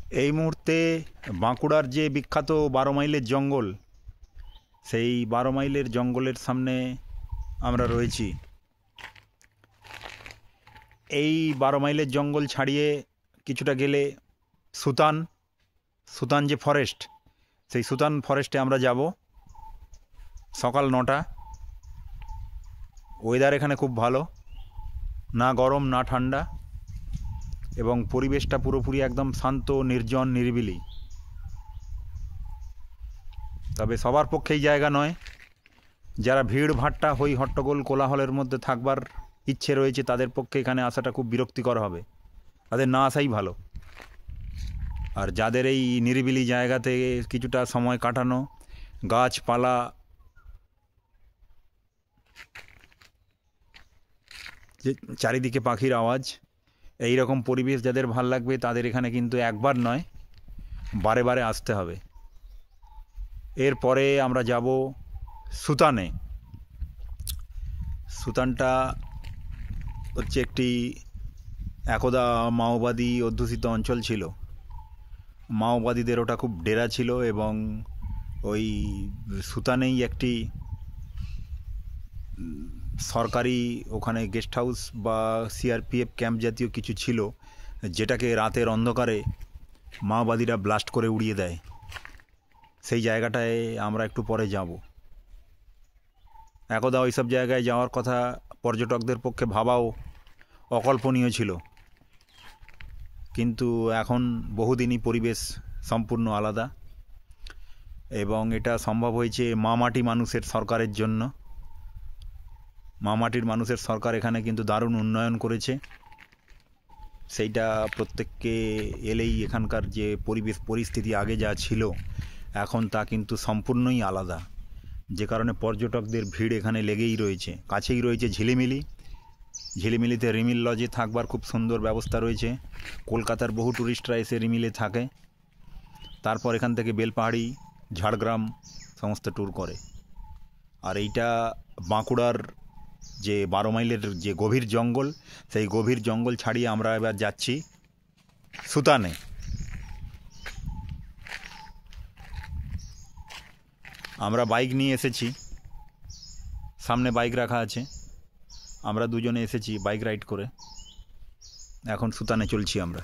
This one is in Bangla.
এই মুহূর্তে বাঁকুড়ার যে বিখ্যাত 12 মাইলের জঙ্গল, সেই 12 মাইলের জঙ্গলের সামনে আমরা রয়েছি। এই 12 মাইলের জঙ্গল ছাড়িয়ে কিছুটা গেলে সুতান সুতান যে ফরেস্ট, সেই সুতান ফরেস্টে আমরা যাব সকাল 9টা। ওয়েদার এখানে খুব ভালো, না গরম না ঠান্ডা, এবং পরিবেশটা পুরোপুরি একদম শান্ত, নির্জন, নিরিবিলি। তবে সবার পক্ষেই জায়গা নয়। যারা ভিড় ভাট্টা, হই হট্টগোল, কোলাহলের মধ্যে থাকবার ইচ্ছে রয়েছে, তাদের পক্ষে এখানে আসাটা খুব বিরক্তিকর হবে, তাদের না আসাই ভালো। আর যাদের এই নিরিবিলি জায়গাতে কিছুটা সময় কাটানো, গাছপালা, যে চারিদিকে পাখির আওয়াজ, এই রকম পরিবেশ যাদের ভাল লাগবে, তাদের এখানে কিন্তু একবার নয়, বারে বারে আসতে হবে। এরপরে আমরা যাব সুতানে। সুতানটা হচ্ছে একটি একদা মাওবাদী অধ্যুষিত অঞ্চল ছিল। মাওবাদীদের ওটা খুব ডেরা ছিল, এবং ওই সুতানেই একটি সরকারি ওখানে গেস্ট হাউস বা সিআরপিএফ ক্যাম্প জাতীয় কিছু ছিল, যেটাকে রাতের অন্ধকারে মাওবাদীরা ব্লাস্ট করে উড়িয়ে দেয়। সেই জায়গাটায় আমরা একটু পরে যাব। একদা ওইসব জায়গায় যাওয়ার কথা পর্যটকদের পক্ষে ভাবাও অকল্পনীয় ছিল, কিন্তু এখন বহুদিনই পরিবেশ সম্পূর্ণ আলাদা, এবং এটা সম্ভব হয়েছে মামাটি মানুষের সরকারের জন্য। মামাটির মানুষের সরকার এখানে কিন্তু দারুণ উন্নয়ন করেছে। সেইটা প্রত্যেককে এলেই এখানকার যে পরিবেশ পরিস্থিতি আগে যা ছিল, এখন তা কিন্তু সম্পূর্ণই আলাদা, যে কারণে পর্যটকদের ভিড় এখানে লেগেই রয়েছে। কাছেই রয়েছে ঝিলিমিলি। ঝিলিমিলিতে রিমিল লজে থাকবার খুব সুন্দর ব্যবস্থা রয়েছে। কলকাতার বহু ট্যুরিস্টরা এসে রিমিলে থাকে, তারপর এখান থেকে বেলপাহাড়ি, ঝাড়গ্রাম সমস্ত ট্যুর করে। আর এইটা বাঁকুড়ার যে 12 মাইলের যে গভীর জঙ্গল, সেই গভীর জঙ্গল ছাড়িয়ে আমরা এবার যাচ্ছি সুতানে। আমরা বাইক নিয়ে এসেছি, সামনে বাইক রাখা আছে, আমরা দুজনে এসেছি বাইক রাইড করে। এখন সুতানে চলছি আমরা।